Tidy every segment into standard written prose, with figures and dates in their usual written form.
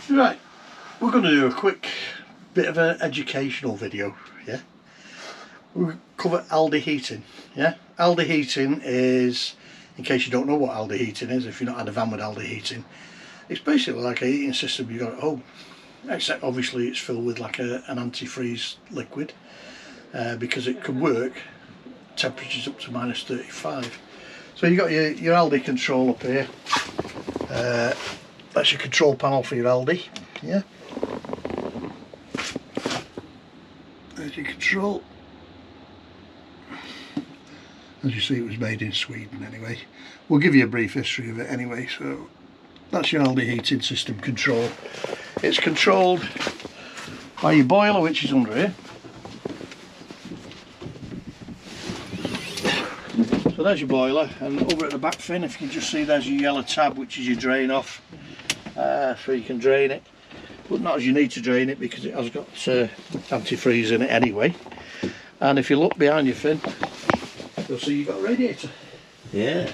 Right, we're going to do a quick bit of an educational video, yeah. We'll cover Alde Heating, yeah. Alde Heating is, in case you don't know what Alde Heating is, if you've not had a van with Alde Heating, it's basically like a heating system you've got at home, except obviously it's filled with like an antifreeze liquid, because it can work temperatures up to -35. So you've got your Alde control up here. That's your control panel for your Alde, yeah. There's your control. As you see, it was made in Sweden anyway. We'll give you a brief history of it anyway. So that's your Alde heating system control. It's controlled by your boiler, which is under here. So there's your boiler, and over at the back fin, if you can just see, there's your yellow tab, which is your drain off. So you can drain it, but not as you need to drain it because it has got antifreeze in it anyway. And if you look behind your fin, you'll see you've got a radiator. Yeah.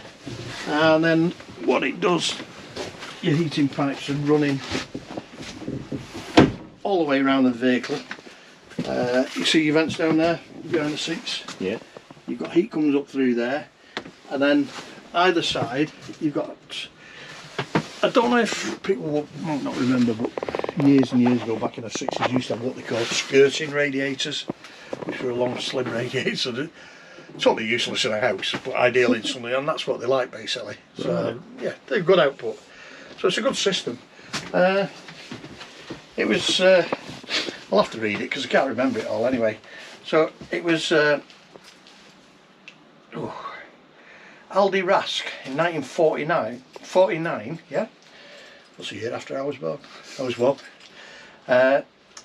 And then what it does, your heating pipes are running all the way around the vehicle. You see your vents down there behind the seats? Yeah. You've got heat comes up through there, and then either side you've got, I don't know if people might not remember, but years and years ago, back in the 60s, you used to have what they called skirting radiators, which were a long slim radiator. Totally useless in a house, but ideal in something, and that's what they like basically. So yeah, they're good output. So it's a good system. It was, I'll have to read it because I can't remember it all anyway. So it was Alde Rask in 1949, yeah? What's the year after I was born?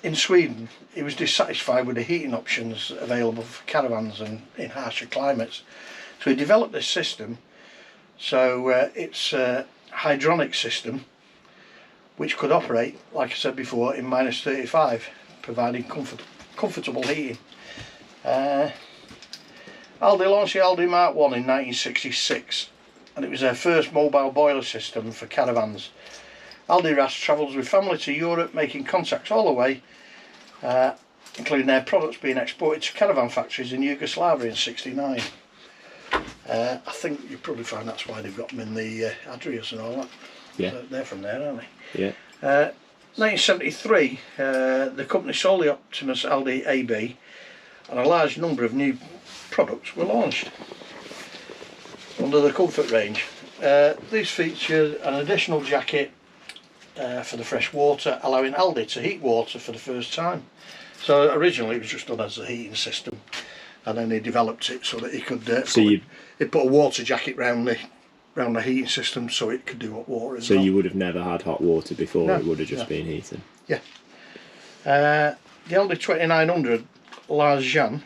In Sweden, he was dissatisfied with the heating options available for caravans and in harsher climates. So he developed this system. So it's a hydronic system which could operate, like I said before, in -35, providing comfortable heating. Alde launched the Alde Mark 1 in 1966, and it was their first mobile boiler system for caravans. Alde Rask travels with family to Europe, making contacts all the way, including their products being exported to caravan factories in Yugoslavia in '69. I think you probably find that's why they've got them in the address and all that. Yeah. They're from there, aren't they? Yeah. 1973, the company sold the Optimus Alde AB, and a large number of new products were launched under the comfort range. These feature an additional jacket for the fresh water, allowing Alde to heat water for the first time. So originally it was just done as a heating system, and then they developed it so that he could they put a water jacket round the heating system so it could do hot water as well. So you would have never had hot water before? No, it would have just been heating? Yeah. The Alde 2900 Larjan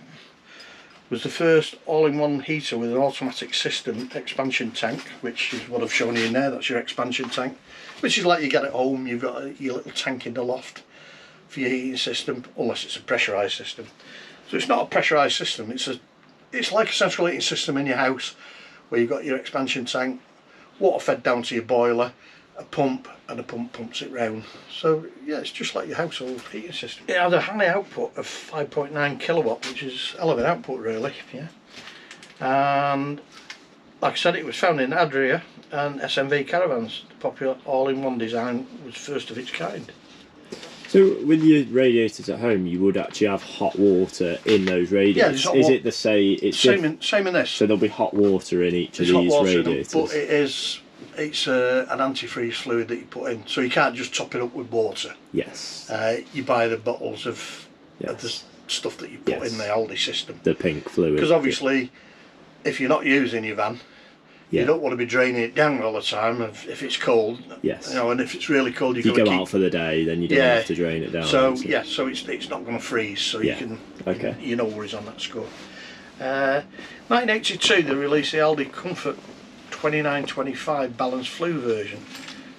was the first all-in-one heater with an automatic system expansion tank, which is what I've shown you in there. That's your expansion tank, which is like you get at home. You've got your little tank in the loft for your heating system, unless it's a pressurised system. So it's not a pressurised system, it's like a central heating system in your house, where you've got your expansion tank, water fed down to your boiler, a pump, and the pump pumps it round. So yeah, it's just like your household heating system. It had a high output of 5.9 kilowatt, which is a hell of an output really, yeah. And like I said, it was found in Adria and SMV caravans. The popular all-in-one design was first of its kind. So with your radiators at home, you would actually have hot water in those radiators? Yeah, is it the same? It's same in this. So there'll be hot water in each of these radiators? But it's an antifreeze fluid that you put in, so you can't just top it up with water. Yes. You buy the bottles of the stuff that you put in the Alde system. The pink fluid. Because obviously, if you're not using your van, you don't want to be draining it down all the time if it's cold. Yes. You know, and if it's really cold, if you go out for the day, then you don't have to drain it down. So so it's not going to freeze. So you can you no worries on that score. 1982, they released the Alde Comfort 2925 balanced flue version.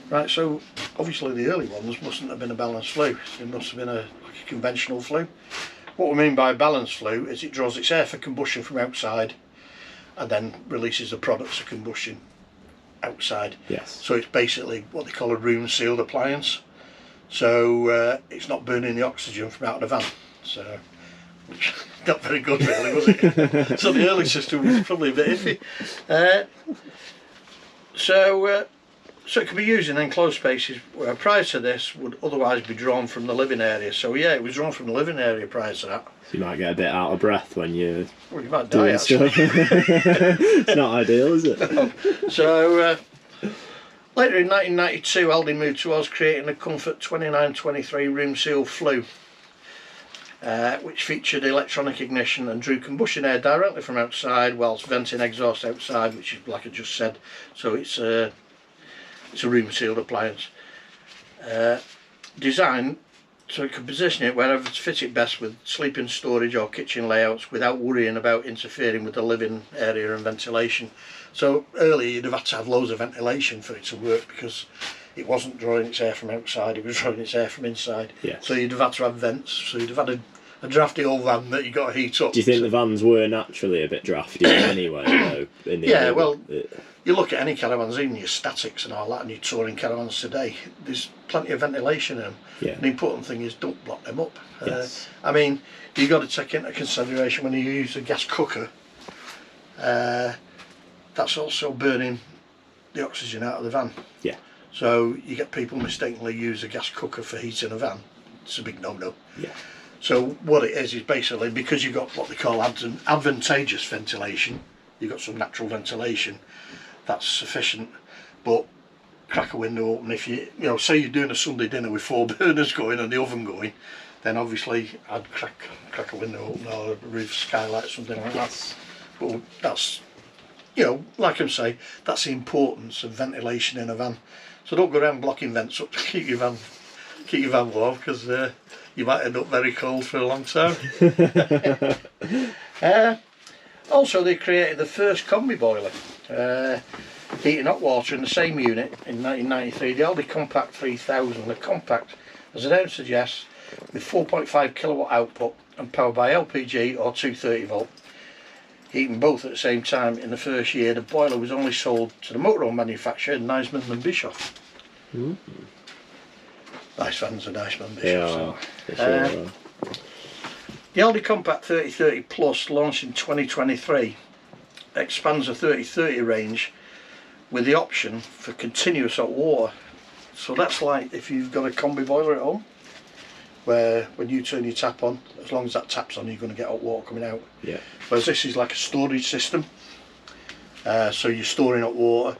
Right, so obviously the early ones mustn't have been a balanced flue. It must have been like a conventional flue. What we mean by balanced flue is it draws its air for combustion from outside, and then releases the products of combustion outside. Yes. So it's basically what they call a room sealed appliance. so it's not burning the oxygen from out of the van. So, which not very good really, was it? So the early system was probably a bit iffy. So it can be used in enclosed spaces where prior to this would otherwise be drawn from the living area. So yeah, it was drawn from the living area prior to that. So you might get a bit out of breath when you're Well, you might die actually. It's not ideal, is it? No. So later in 1992, Alde moved towards creating the Comfort 2923 room seal flue, which featured electronic ignition and drew combustion air directly from outside whilst venting exhaust outside, which is like I just said. So it's a room sealed appliance. Designed so it could position it wherever to fit it best with sleeping storage or kitchen layouts without worrying about interfering with the living area and ventilation. So earlier you'd have had to have loads of ventilation for it to work because it wasn't drawing its air from outside, it was drawing its air from inside. Yes. So you'd have had to have vents, so you'd have had a drafty old van that you got to heat up. Do you think the vans were naturally a bit drafty anyway though? Yeah, well, you look at any caravans, even your statics and all that, and your touring caravans today, there's plenty of ventilation in them. Yeah. The important thing is don't block them up. Yes. I mean, you've got to take into consideration when you use a gas cooker, that's also burning the oxygen out of the van. Yeah. So you get people mistakenly use a gas cooker for heating a van. It's a big no-no. Yeah. So what it is basically because you've got what they call advantageous ventilation, you've got some natural ventilation, that's sufficient. But crack a window open if you say you're doing a Sunday dinner with 4 burners going and the oven going, then obviously I'd crack a window open or a roof skylight, something like that. But that's, like I say, that's the importance of ventilation in a van. So don't go around blocking vents up to keep your van warm, because you might end up very cold for a long time. Also, they created the first Combi boiler, heating hot water in the same unit in 1993, the Alde Compact 3000. The Compact, as the name suggests, with 4.5 kilowatt output and powered by LPG or 230 volt. Heating both at the same time in the first year. The boiler was only sold to the motorhome manufacturer Niceman and Bischoff. Mm. Nice vans are Niceman and Yeah, Bischoff. The Alde Compact 3030 Plus, launched in 2023, expands the 3030 range with the option for continuous hot water. So that's like if you've got a combi boiler at home, where when you turn your tap on, as long as that tap's on, you're going to get hot water coming out. Yeah. Whereas this is like a storage system, so you're storing hot water.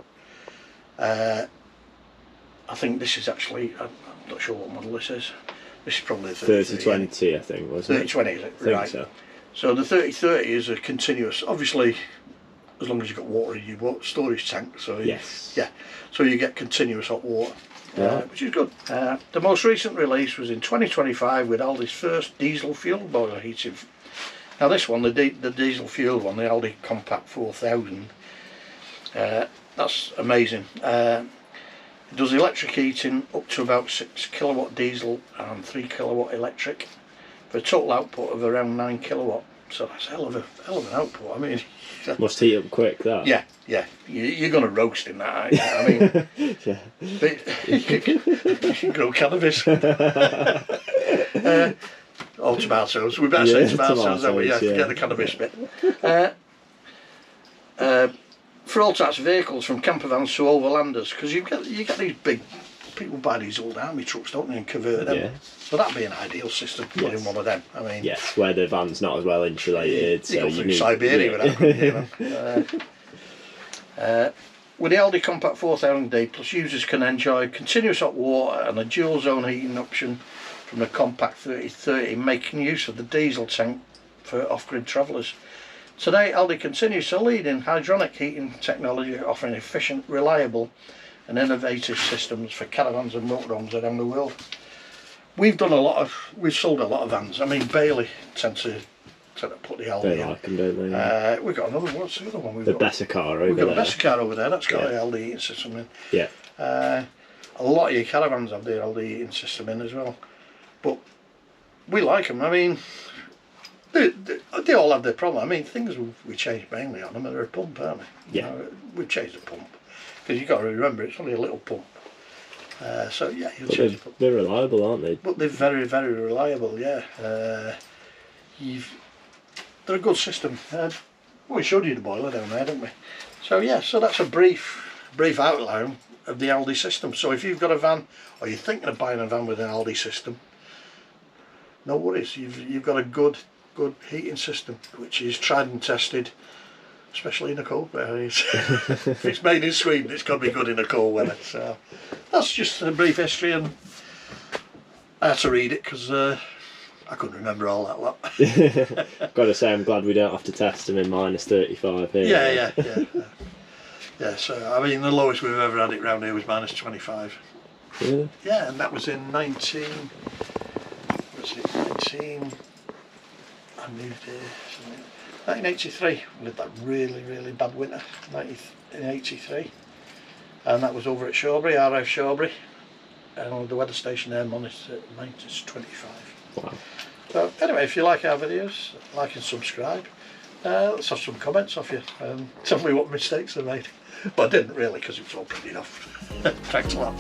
I think this is actually, I'm not sure what model this is. This is probably the 3020, I think, wasn't it? 3020, is it? I think Right. so. So the 3030 is a continuous, obviously, as long as you've got water in your storage tank. So Yes. yeah, so you get continuous hot water, Right. which is good. The most recent release was in 2025 with Alde's first diesel fueled boiler heating. Now this one, the diesel fueled one, the Alde Compact 4000, that's amazing. It does electric heating up to about 6 kilowatt diesel and 3 kilowatt electric for a total output of around 9 kilowatt. So that's a hell of an output. I mean, Must heat up quick, that. yeah, you're going to roast in that, aren't you? I mean, Yeah. you can grow cannabis. Or tomatoes. We better say tomatoes, don't we? Yeah, forget the cannabis bit. For all types of vehicles, from campervans to overlanders, because you get these big, people buy these old army trucks, don't they, and convert them. Yeah. So that'd be an ideal system, put in one of them. I mean, Yes, where the van's not as well insulated. you So go you through need, Siberia yeah. with that, couldn't you? With the Alde Compact 4000D Plus, users can enjoy continuous hot water and a dual zone heating option from the Compact 3030, making use of the diesel tank for off-grid travellers. Today, Alde continues to lead in hydronic heating technology, offering efficient, reliable and innovative systems for caravans and motorhomes around the world. We've sold a lot of vans. I mean, Bailey tend to put the Alde They in. like them, don't they? We've got another one. What's the other one we've The got? Bessacar over We've got there. a Bessacar over there. That's got Yeah. the Alde heating system in. Yeah. A lot of your caravans have the Alde heating system in as well. But we like them. I mean, they all have their problem. I mean, things we changed mainly on them are a pump, aren't they? Yeah. We've changed the pump because you've got to remember it's only a little pump. So yeah, you'll But change they're reliable, aren't they? But they're very, very reliable, yeah. They're a good system. We showed you the boiler down there, didn't we? So yeah, so that's a brief outline of the Alde system. So if you've got a van, or you're thinking of buying a van with an Alde system, no worries. You've got a good heating system, which is tried and tested, especially in the cold areas. If it's made in Sweden, it's got to be good in the cold weather. So that's just a brief history, and I had to read it because I couldn't remember all that lot. Got to say, I'm glad we don't have to test them in -35 here. Yeah. So I mean, the lowest we've ever had it round here was -25. Yeah. Yeah, and that was in 19. I moved here. 1983. We had that really bad winter. In 83, and that was over at Shawbury, RF Shawbury, and the weather station there monitors at -25. Wow. So anyway, if you like our videos, like and subscribe. Let's have some comments off you. Tell me what mistakes I made. But I didn't really, because it was all pretty enough. Thanks a lot.